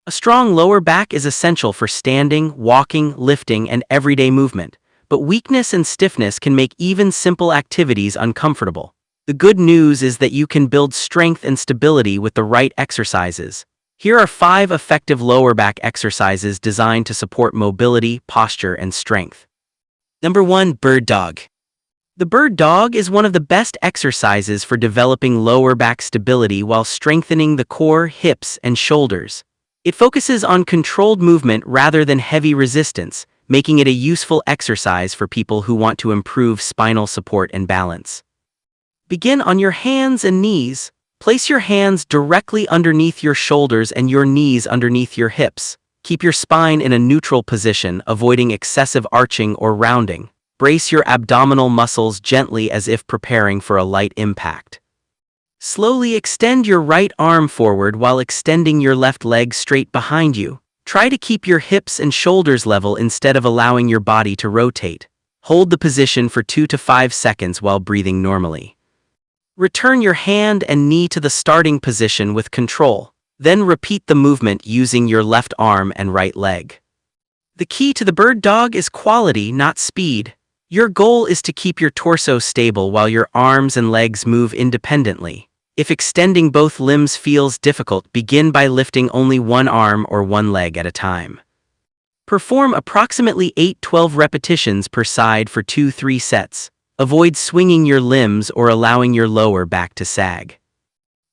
A strong lower back is essential for standing, walking, lifting, and everyday movement, but weakness and stiffness can make even simple activities uncomfortable. The good news is that you can build strength and stability with the right exercises. Here are 5 effective lower back exercises designed to support mobility, posture, and strength. Number 1. Bird Dog. The bird dog is one of the best exercises for developing lower back stability while strengthening the core, hips, and shoulders. It focuses on controlled movement rather than heavy resistance, making it a useful exercise for people who want to improve spinal support and balance. Begin on your hands and knees. Place your hands directly underneath your shoulders and your knees underneath your hips. Keep your spine in a neutral position, avoiding excessive arching or rounding. Brace your abdominal muscles gently as if preparing for a light impact. Slowly extend your right arm forward while extending your left leg straight behind you. Try to keep your hips and shoulders level instead of allowing your body to rotate. Hold the position for 2 to 5 seconds while breathing normally. Return your hand and knee to the starting position with control. Then repeat the movement using your left arm and right leg. The key to the bird dog is quality, not speed. Your goal is to keep your torso stable while your arms and legs move independently. If extending both limbs feels difficult, begin by lifting only one arm or one leg at a time. Perform approximately 8-12 repetitions per side for 2-3 sets. Avoid swinging your limbs or allowing your lower back to sag.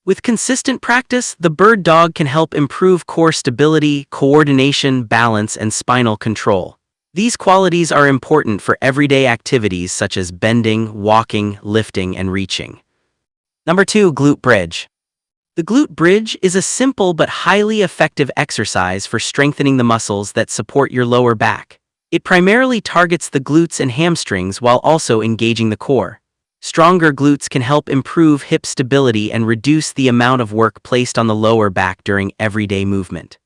With consistent practice, the bird dog can help improve core stability, coordination, balance, and spinal control. These qualities are important for everyday activities such as bending, walking, lifting, and reaching. Number 2. Glute Bridge. The glute bridge is a simple but highly effective exercise for strengthening the muscles that support your lower back. It primarily targets the glutes and hamstrings while also engaging the core. Stronger glutes can help improve hip stability and reduce the amount of work placed on the lower back during everyday movement.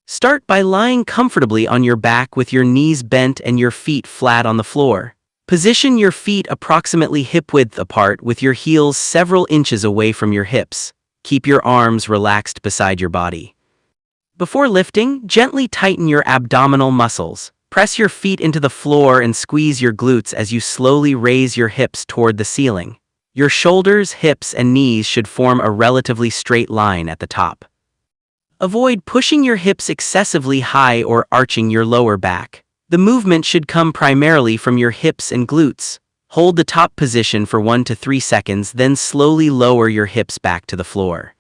Start by lying comfortably on your back with your knees bent and your feet flat on the floor. Position your feet approximately hip-width apart with your heels several inches away from your hips. Keep your arms relaxed beside your body. Before lifting, gently tighten your abdominal muscles. Press your feet into the floor and squeeze your glutes as you slowly raise your hips toward the ceiling. Your shoulders, hips, and knees should form a relatively straight line at the top. Avoid pushing your hips excessively high or arching your lower back. The movement should come primarily from your hips and glutes. Hold the top position for 1 to 3 seconds, then slowly lower your hips back to the floor.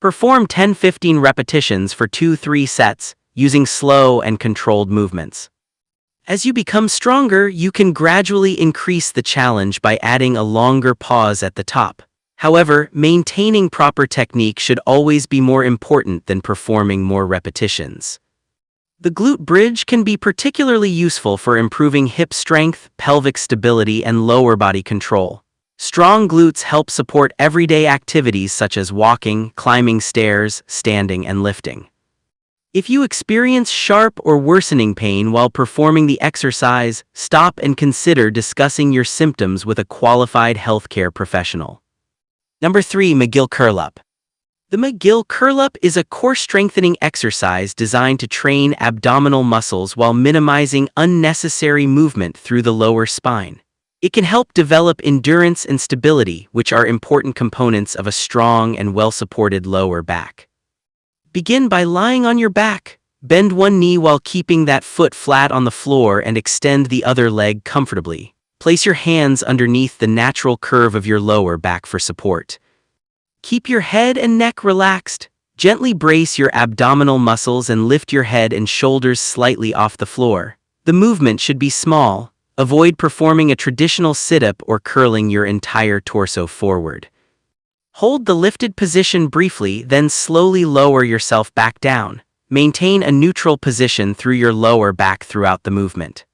Perform 10-15 repetitions for 2-3 sets, using slow and controlled movements. As you become stronger, you can gradually increase the challenge by adding a longer pause at the top. However, maintaining proper technique should always be more important than performing more repetitions. The glute bridge can be particularly useful for improving hip strength, pelvic stability, and lower body control. Strong glutes help support everyday activities such as walking, climbing stairs, standing, and lifting. If you experience sharp or worsening pain while performing the exercise, stop and consider discussing your symptoms with a qualified healthcare professional. Number 3. McGill Curl-Up. The McGill Curl-Up is a core-strengthening exercise designed to train abdominal muscles while minimizing unnecessary movement through the lower spine. It can help develop endurance and stability, which are important components of a strong and well-supported lower back. Begin by lying on your back. Bend one knee while keeping that foot flat on the floor and extend the other leg comfortably. Place your hands underneath the natural curve of your lower back for support. Keep your head and neck relaxed. Gently brace your abdominal muscles and lift your head and shoulders slightly off the floor. The movement should be small. Avoid performing a traditional sit-up or curling your entire torso forward. Hold the lifted position briefly, then slowly lower yourself back down. Maintain a neutral position through your lower back throughout the movement.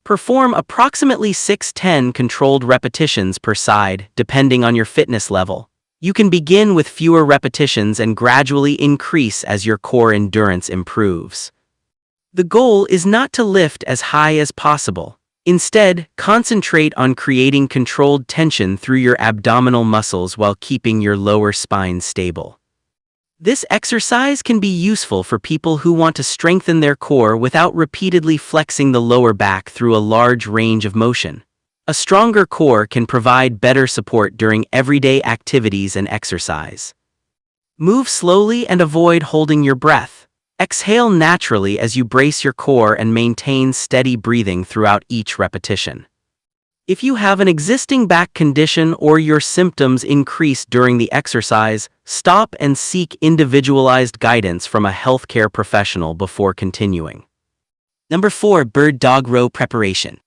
Perform approximately 6-10 controlled repetitions per side, depending on your fitness level. You can begin with fewer repetitions and gradually increase as your core endurance improves. The goal is not to lift as high as possible. Instead, concentrate on creating controlled tension through your abdominal muscles while keeping your lower spine stable. This exercise can be useful for people who want to strengthen their core without repeatedly flexing the lower back through a large range of motion. A stronger core can provide better support during everyday activities and exercise. Move slowly and avoid holding your breath. Exhale naturally as you brace your core and maintain steady breathing throughout each repetition. If you have an existing back condition or your symptoms increase during the exercise, stop and seek individualized guidance from a healthcare professional before continuing. Number 4. Bird-dog row preparation.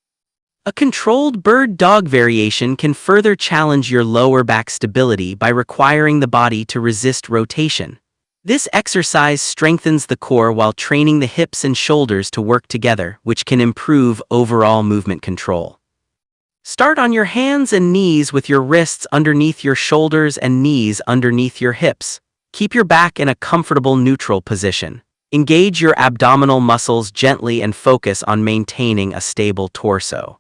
A controlled bird-dog variation can further challenge your lower back stability by requiring the body to resist rotation. This exercise strengthens the core while training the hips and shoulders to work together, which can improve overall movement control. Start on your hands and knees with your wrists underneath your shoulders and knees underneath your hips. Keep your back in a comfortable neutral position. Engage your abdominal muscles gently and focus on maintaining a stable torso.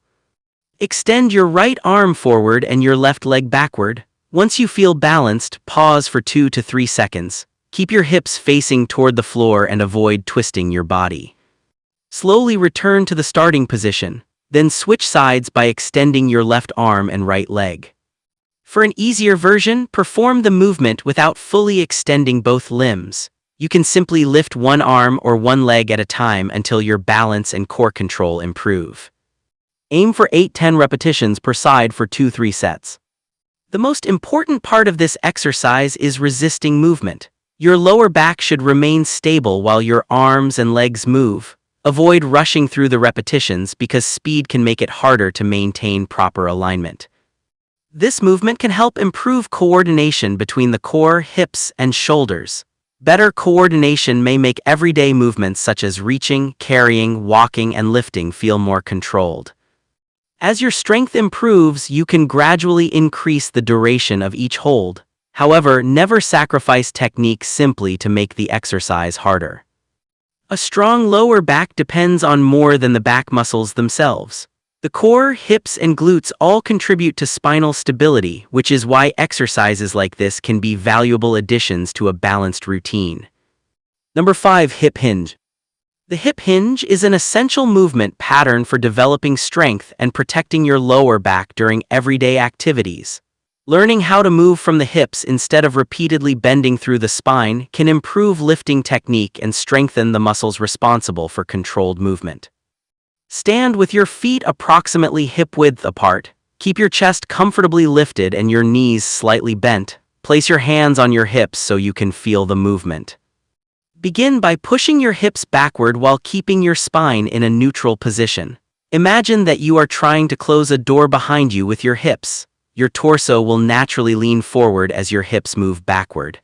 Extend your right arm forward and your left leg backward. Once you feel balanced, pause for 2 to 3 seconds. Keep your hips facing toward the floor and avoid twisting your body. Slowly return to the starting position. Then switch sides by extending your left arm and right leg. For an easier version, perform the movement without fully extending both limbs. You can simply lift one arm or one leg at a time until your balance and core control improve. Aim for 8-10 repetitions per side for 2-3 sets. The most important part of this exercise is resisting movement. Your lower back should remain stable while your arms and legs move. Avoid rushing through the repetitions because speed can make it harder to maintain proper alignment. This movement can help improve coordination between the core, hips, and shoulders. Better coordination may make everyday movements such as reaching, carrying, walking, and lifting feel more controlled. As your strength improves, you can gradually increase the duration of each hold. However, never sacrifice technique simply to make the exercise harder. A strong lower back depends on more than the back muscles themselves. The core, hips, and glutes all contribute to spinal stability, which is why exercises like this can be valuable additions to a balanced routine. Number 5. Hip hinge. The hip hinge is an essential movement pattern for developing strength and protecting your lower back during everyday activities. Learning how to move from the hips instead of repeatedly bending through the spine can improve lifting technique and strengthen the muscles responsible for controlled movement. Stand with your feet approximately hip-width apart. Keep your chest comfortably lifted and your knees slightly bent. Place your hands on your hips so you can feel the movement. Begin by pushing your hips backward while keeping your spine in a neutral position. Imagine that you are trying to close a door behind you with your hips. Your torso will naturally lean forward as your hips move backward.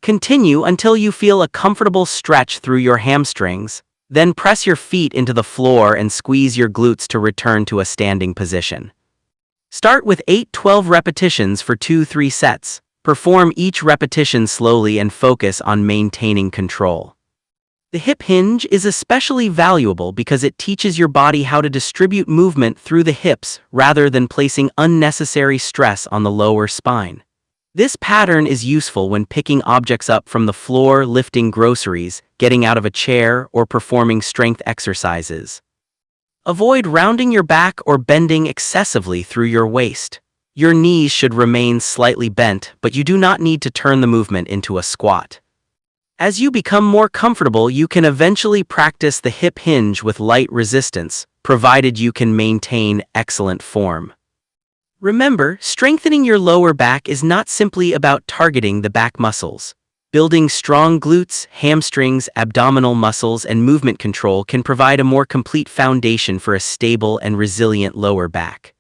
Continue until you feel a comfortable stretch through your hamstrings. Then press your feet into the floor and squeeze your glutes to return to a standing position. Start with 8-12 repetitions for 2-3 sets. Perform each repetition slowly and focus on maintaining control. The hip hinge is especially valuable because it teaches your body how to distribute movement through the hips rather than placing unnecessary stress on the lower spine. This pattern is useful when picking objects up from the floor, lifting groceries, getting out of a chair, or performing strength exercises. Avoid rounding your back or bending excessively through your waist. Your knees should remain slightly bent, but you do not need to turn the movement into a squat. As you become more comfortable, you can eventually practice the hip hinge with light resistance, provided you can maintain excellent form. Remember, strengthening your lower back is not simply about targeting the back muscles. Building strong glutes, hamstrings, abdominal muscles, and movement control can provide a more complete foundation for a stable and resilient lower back.